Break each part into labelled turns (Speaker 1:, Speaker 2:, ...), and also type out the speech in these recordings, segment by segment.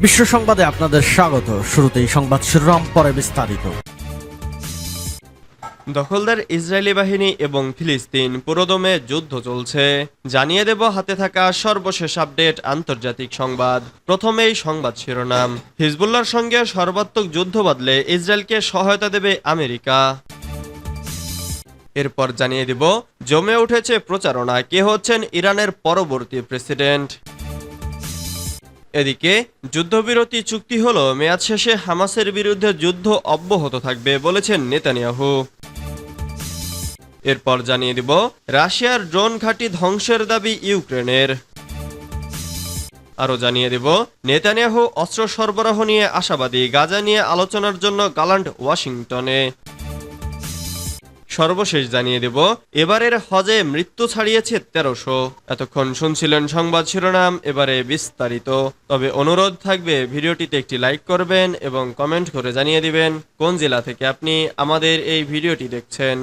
Speaker 1: বিশ্ব সংবাদে আপনাদের স্বাগত। শুরুতেই সংবাদ শিরোনাম, পরে বিস্তারিত।
Speaker 2: দখলদার ইসরায়েলি বাহিনী এবং ফিলিস্তিন পুরোদমে যুদ্ধ চলছে, জানিয়ে দেব হাতে থাকা সর্বশেষ আপডেট আন্তর্জাতিক সংবাদ। প্রথমেই সংবাদ শিরোনাম, হিজবুল্লাহর সঙ্গে সর্বাত্মক যুদ্ধ বাঁধলে ইসরায়েলকে সহায়তা দেবে আমেরিকা। এরপর জানিয়ে দেব জমে উঠেছে প্রচারণা, কে হচ্ছেন ইরানের পরবর্তী প্রেসিডেন্ট। এদিকে যুদ্ধবিরতি চুক্তি হলো, মেয়াদ শেষে হামাসের বিরুদ্ধে যুদ্ধ অব্যাহত থাকবে বলেছেন নেতানিয়াহু। এরপর জানিয়ে দিব রাশিয়ার ড্রোন ঘাঁটি ধ্বংসের দাবি ইউক্রেনের। আরও জানিয়ে দেব নেতানিয়াহু অস্ত্র সরবরাহ নিয়ে আশাবাদী, গাজা নিয়ে আলোচনার জন্য গালান্ট ওয়াশিংটনে। সর্বশেষ জানিয়ে দেব এবারের হজে মৃত্যু ছাড়িয়েছে ১৩০০। এতক্ষণ শুনছিলেন সংবাদ শিরোনাম, এবারে বিস্তারিত। তবে অনুরোধ থাকবে ভিডিওটিতে একটি লাইক করবেন এবং কমেন্ট করে জানিয়ে দিবেন কোন জেলা থেকে আপনি আমাদের এই ভিডিওটি দেখছেন।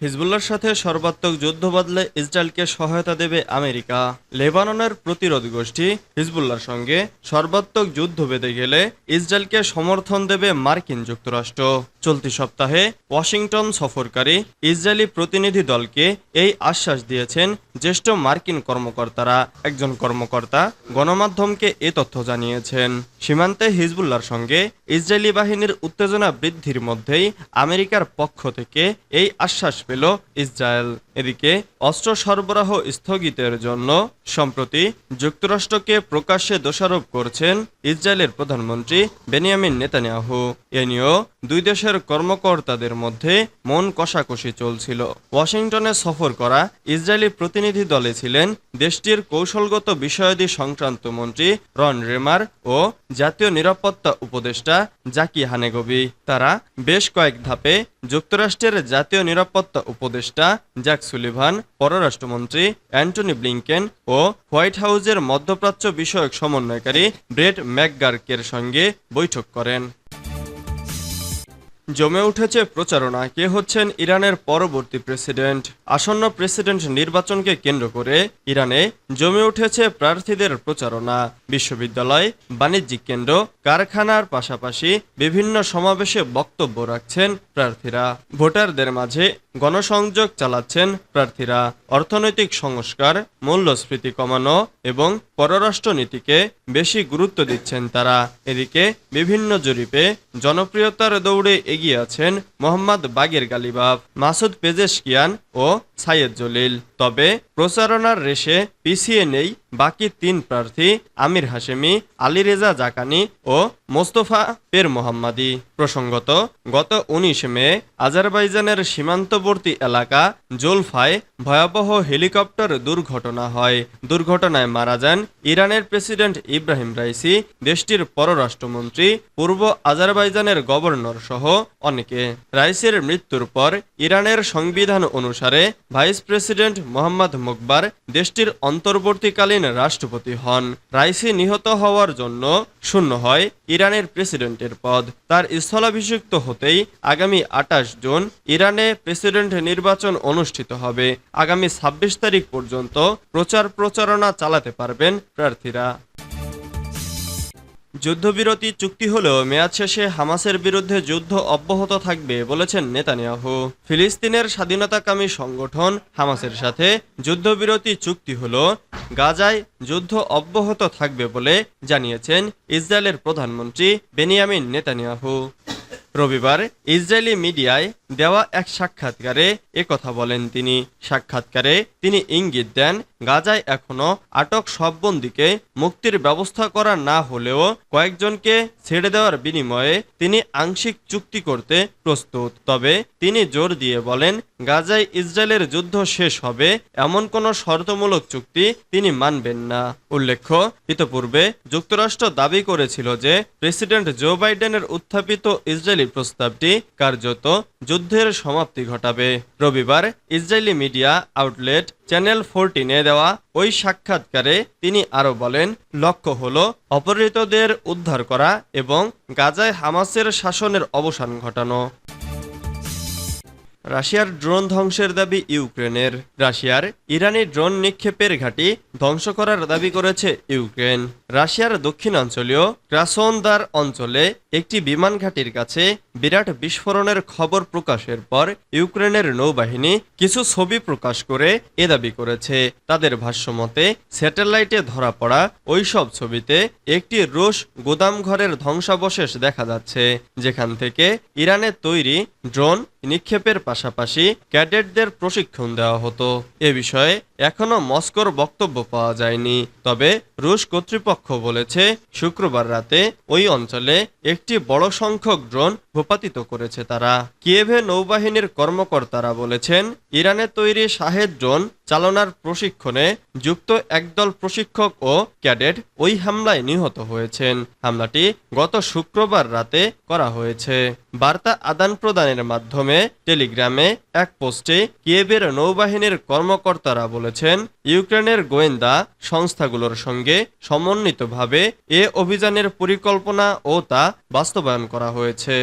Speaker 2: হিজবুল্লাহর সাথে সর্বাত্মক যুদ্ধ বাঁধলে ইসরায়েলকে সহায়তা দেবে আমেরিকা। লেবাননের প্রতিরোধ গোষ্ঠী হিজবুল্লাহর সঙ্গে সর্বাত্মক যুদ্ধ বেঁধে গেলে ইসরায়েলকে সমর্থন দেবে মার্কিন যুক্তরাষ্ট্র। চলতি সপ্তাহে ওয়াশিংটন সফরকারী ইসরায়েলি প্রতিনিধি দলকে এই আশ্বাস দিয়েছেন জ্যেষ্ঠ মার্কিন কর্মকর্তারা। একজন কর্মকর্তা গণমাধ্যমকে এ তথ্য জানিয়েছেন। সীমান্তে হিজবুল্লাহর সঙ্গে ইসরায়েলি বাহিনীর উত্তেজনা বৃদ্ধির মধ্যেই আমেরিকার পক্ষ থেকে এই আশ্বাস পেল ইসরায়েল। এদিকে অস্ত্র সরবরাহ স্থগিতের জন্য সম্প্রতি যুক্তরাষ্ট্রকে প্রকাশ্যে দোষারোপ করছেন ইসরায়েলের প্রধানমন্ত্রী বেনিয়ামিন নেতানিয়াহু। এ নিয়েও দুই দেশের কর্মকর্তাদের মধ্যে মন কষাকষি চলছিল। ওয়াশিংটনে সফর করা ইসরায়েলি প্রতিনিধি দলে ছিলেন দেশটির কৌশলগত বিষয়াদি সংক্রান্ত মন্ত্রী রন রেমার ও জাতীয় নিরাপত্তা উপদেষ্টা জাকি হানেগবি। তারা বেশ কয়েক ধাপে যুক্তরাষ্ট্রের জাতীয় নিরাপত্তা উপদেষ্টা জ্যাক সুলিভান, পররাষ্ট্রমন্ত্রী অ্যান্টনি ব্লিংকেন ও হোয়াইট হাউসের মধ্যপ্রাচ্য বিষয়ক সমন্বয়কারী ব্রেট ম্যাকগার্কের সঙ্গে বৈঠক করেন। জমে উঠেছে প্রচারণা, কে হচ্ছেন ইরানের পরবর্তী প্রেসিডেন্ট। আসন্ন প্রেসিডেন্ট নির্বাচনকে কেন্দ্র করে ইরানে জমে উঠেছে প্রার্থীদের প্রচারণা। বিশ্ববিদ্যালয়, বাণিজ্যিক কেন্দ্র, কারখানার পাশাপাশি বিভিন্ন সমাবেশে বক্তব্য রাখছেন প্রার্থীরা। ভোটারদের মাঝে গণসংযোগ চালাচ্ছেন প্রার্থীরা। অর্থনৈতিক সংস্কার, মূল্যস্ফীতি কমানো এবং পররাষ্ট্রনীতিকে বেশি গুরুত্ব দিচ্ছেন তারা। এদিকে বিভিন্ন জরিপে জনপ্রিয়তার দৌড়ে এগিয়ে আছেন Mohammad Bagher Ghalibaf, Masoud Pezeshkian ও সাইয়েদ জলিল। তবে প্রচারণার রেশে পিছিয়ে নেই বাকি তিন প্রার্থী আমির হাশেমি, আলী রেজা জাকানি ও মোস্তফা পের মোহাম্মদী। প্রসঙ্গত গত ১৯ মে আজারবাইজানের সীমান্তবর্তী এলাকা জোলফায় ভয়াবহ হেলিকপ্টার দুর্ঘটনা হয়। দুর্ঘটনায় মারা যান ইরানের প্রেসিডেন্ট ইব্রাহিম রাইসি, দেশটির পররাষ্ট্রমন্ত্রী, পূর্ব আজারবাইজানের গভর্নর সহ অনেকে। রাইসির মৃত্যুর পর ইরানের সংবিধান অনুসারে ভাইস প্রেসিডেন্ট মোহাম্মদ মুকবার দেশটির অন্তর্বর্তীকালীন রাষ্ট্রপতি হন। রাইসি নিহত হওয়ার জন্য শূন্য হয় ইরানের প্রেসিডেন্টের পদ। তার স্থলাভিষিক্ত হতেই আগামী ২৮ জুন ইরানে প্রেসিডেন্ট নির্বাচন অনুষ্ঠিত হবে। আগামী ২৬ তারিখ পর্যন্ত প্রচারণা চালাতে পারবেন প্রার্থীরা। যুদ্ধবিরতি চুক্তি হলেও মেয়াদ শেষে হামাসের বিরুদ্ধে যুদ্ধ অব্যাহত থাকবে বলেছেন নেতানিয়াহু। ফিলিস্তিনের স্বাধীনতাকামী সংগঠন হামাসের সাথে যুদ্ধবিরতি চুক্তি হলেও গাজায় যুদ্ধ অব্যাহত থাকবে বলে জানিয়েছেন ইসরায়েলের প্রধানমন্ত্রী বেনিয়ামিন নেতানিয়াহু। রবিবার ইসরায়েলি মিডিয়ায় দেওয়া এক সাক্ষাৎকারে একথা বলেন তিনি। সাক্ষাৎকারে তিনি ইঙ্গিত দেন গাজায় এখনো আটক সব বন্দীকে মুক্তির ব্যবস্থা করা না হলেও কয়েকজনকে ছেড়ে দেওয়ার বিনিময়ে তিনি আংশিক চুক্তি করতে প্রস্তুত। তবে তিনি জোর দিয়ে বলেন গাজায় ইসরায়েলের যুদ্ধ শেষ হবে এমন কোনো শর্তমূলক চুক্তি তিনি মানবেন না। উল্লেখ্য, ইতপূর্বে যুক্তরাষ্ট্র দাবি করেছিল যে প্রেসিডেন্ট জো বাইডেনের উত্থাপিত ইসরায়েলি প্রস্তাবটি কার্যত যুদ্ধের সমাপ্তি ঘটাবে। রবিবার ইসরায়েলি মিডিয়া আউটলেট চ্যানেল 14-এ দেওয়া ওই সাক্ষাৎকারে তিনি আরও বলেন, লক্ষ্য হল অপহৃতদের উদ্ধার করা এবং গাজায় হামাসের শাসনের অবসান ঘটানো। রাশিয়ার ড্রোন ধ্বংসের দাবি ইউক্রেনের। রাশিয়ার ইরানি ড্রোন নিক্ষেপের ঘাঁটি ধ্বংস করার দাবি করেছে ইউক্রেন। রাশিয়ার দক্ষিণাঞ্চলীয় ক্রাসনোদার অঞ্চলে একটি বিমান ঘাঁটির কাছে বিরাট বিস্ফোরণের খবর প্রকাশের পর ইউক্রেনের নৌবাহিনী কিছু ছবি প্রকাশ করে এ দাবি করেছে। তাদের ভাষ্যমতে স্যাটেলাইটে ধরা পড়া ওইসব ছবিতে একটি রুশ গোদামঘরের ধ্বংসাবশেষ দেখা যাচ্ছে, যেখান থেকে ইরানের তৈরি ড্রোন নিক্ষেপের পাশাপাশি ক্যাডেটদের প্রশিক্ষণ দেওয়া হতো। এ বিষয়ে এখনো মস্কোর বক্তব্য পাওয়া যায়নি। তবে রুশ কর্তৃপক্ষ বলেছে শুক্রবার রাতে ওই অঞ্চলে একটি বড় সংখ্যক ড্রোন ভূপাতিত করেছে তারা। কিয়েভে নৌবাহিনীর কর্মকর্তারা বলেছেন ইরানের তৈরি শাহেদ ড্রোন চালনার প্রশিক্ষণে যুক্ত একদল প্রশিক্ষক ও ক্যাডেট ওই হামলায় নিহত হয়েছেন। হামলাটি গত শুক্রবার রাতে করা হয়েছে। বার্তা আদান প্রদানের মাধ্যমে টেলিগ্রামে এক পোস্টে কিয়েভের নৌবাহিনীর কর্মকর্তারা বলেছেন ইউক্রেনের গোয়েন্দা সংস্থাগুলোর সঙ্গে সমন্বিতভাবে এ অভিযানের পরিকল্পনা ও তা বাস্তবায়ন করা হয়েছে।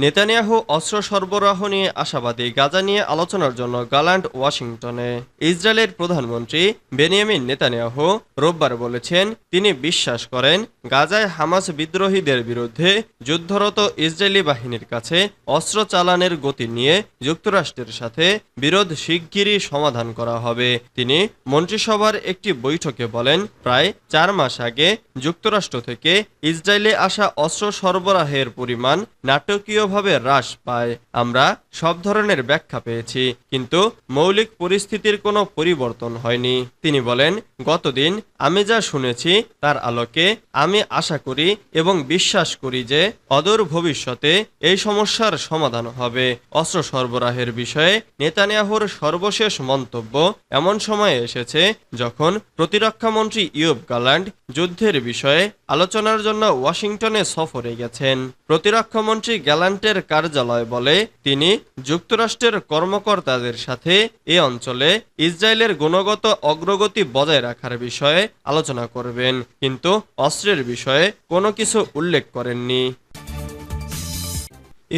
Speaker 2: নেতানিয়াহু অস্ত্র সরবরাহ নিয়ে আশাবাদী, গাজা নিয়ে আলোচনার জন্য গাল্যান্ড ওয়াশিংটনে। ইসরায়েলের প্রধানমন্ত্রী বেনিয়ামিন নেতানিয়াহু রোববার বলেছেন তিনি বিশ্বাস করেন গাজায় হামাস বিদ্রোহীদের বিরুদ্ধে যুদ্ধরত ইসরায়েলি বাহিনীর কাছে অস্ত্র চালানের গতি নিয়ে যুক্তরাষ্ট্রের সাথে বিরোধ শিগগিরই সমাধান করা হবে। তিনি মন্ত্রিসভার একটি বৈঠকে বলেন প্রায় 4 মাস আগে যুক্তরাষ্ট্র থেকে ইসরায়েলে আসা অস্ত্র সরবরাহের পরিমাণ নাটকীয়ভাবে হ্রাস পায়। আমরা সব ধরনের ব্যাখ্যা পেয়েছি, কিন্তু মৌলিক পরিস্থিতির কোনো পরিবর্তন হয়নি। তিনি বলেন গতদিন আমি যা শুনেছি তার আলোকে আমি আশা করি এবং বিশ্বাস করি যে অদূর ভবিষ্যতে এই সমস্যার সমাধান হবে। অস্ত্র সরবরাহের বিষয়ে নেতানিয়াহুর সর্বশেষ মন্তব্য এমন সময়ে এসেছে যখন প্রতিরক্ষামন্ত্রী ইয়োব গাল্যান্ড যুদ্ধের বিষয়ে আলোচনার জন্য ওয়াশিংটনে সফরে গেছেন। প্রতিরক্ষামন্ত্রী গ্যালান্টের কার্যালয় বলে তিনি যুক্তরাষ্ট্রের কর্মকর্তাদের সাথে এ অঞ্চলে ইসরায়েলের গুণগত অগ্রগতি বজায় রাখার বিষয়ে আলোচনা করবেন, কিন্তু অস্ত্রের বিষয়ে কোনো কিছু উল্লেখ করেননি।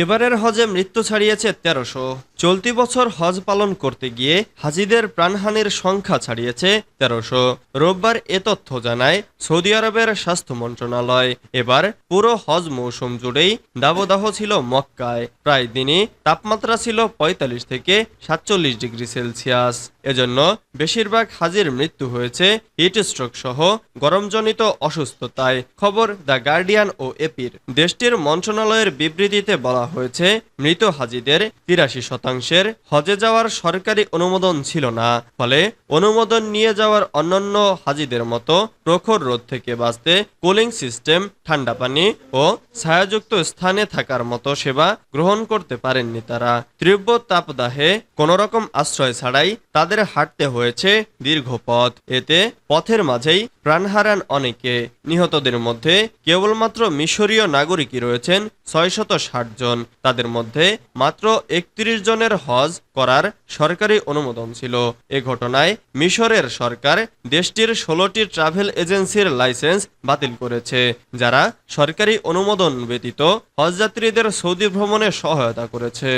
Speaker 2: এবারের হজে মৃত্যু ছাড়িয়েছে 1300। চলতি বছর হজ পালন করতে গিয়ে হাজিদের প্রাণহানির সংখ্যা ছাড়িয়েছে 1300। রোববার এ তথ্য জানায় সৌদি আরবের স্বাস্থ্য মন্ত্রণালয়। এবার পুরো হজ মৌসুম জুড়েই দাবদাহ ছিল মক্কায়। প্রায় দিনই তাপমাত্রা ছিল 45 থেকে 47 ডিগ্রি সেলসিয়াস। এজন্য বেশিরভাগ হাজির মৃত্যু হয়েছে হিটস্ট্রোক সহ গরমজনিত অসুস্থতায়। খবর দ্য গার্ডিয়ান ও এপির। দেশটির মন্ত্রণালয়ের বিবৃতিতে বলা হয়েছে মৃত হাজিদের 83% হজে যাওয়ার সরকারি অনুমোদন ছিল না, ফলে অনুমোদন নিয়ে যাওয়ার অন্যান্য হাজিদের মতো প্রখর রোদ থেকে বাঁচতে কুলিং সিস্টেম, ঠান্ডা পানি ও ছায়াযুক্ত স্থানে থাকার মতো সেবা গ্রহণ করতে পারেননি তারা। তীব্র তাপদাহে কোনোরকম আশ্রয় ছাড়াই তাদের হাঁটতে হয়েছে দীর্ঘ পথ। এতে পথের মাঝেই প্রাণ হারান অনেকে। নিহতদের মধ্যে কেবলমাত্র মিশরীয় নাগরিকই রয়েছেন 660 জন। তাদের মধ্যে মাত্র 31 জনের হজ করার সরকারি অনুমোদন ছিল। এ ঘটনায় মিশরের সরকার দেশটির 16টি ট্রাভেল এজেন্সির লাইসেন্স বাতিল করেছে, যারা সরকারি অনুমোদন ব্যতীত হজযাত্রীদের সৌদি ভ্রমণে সহায়তা করেছে।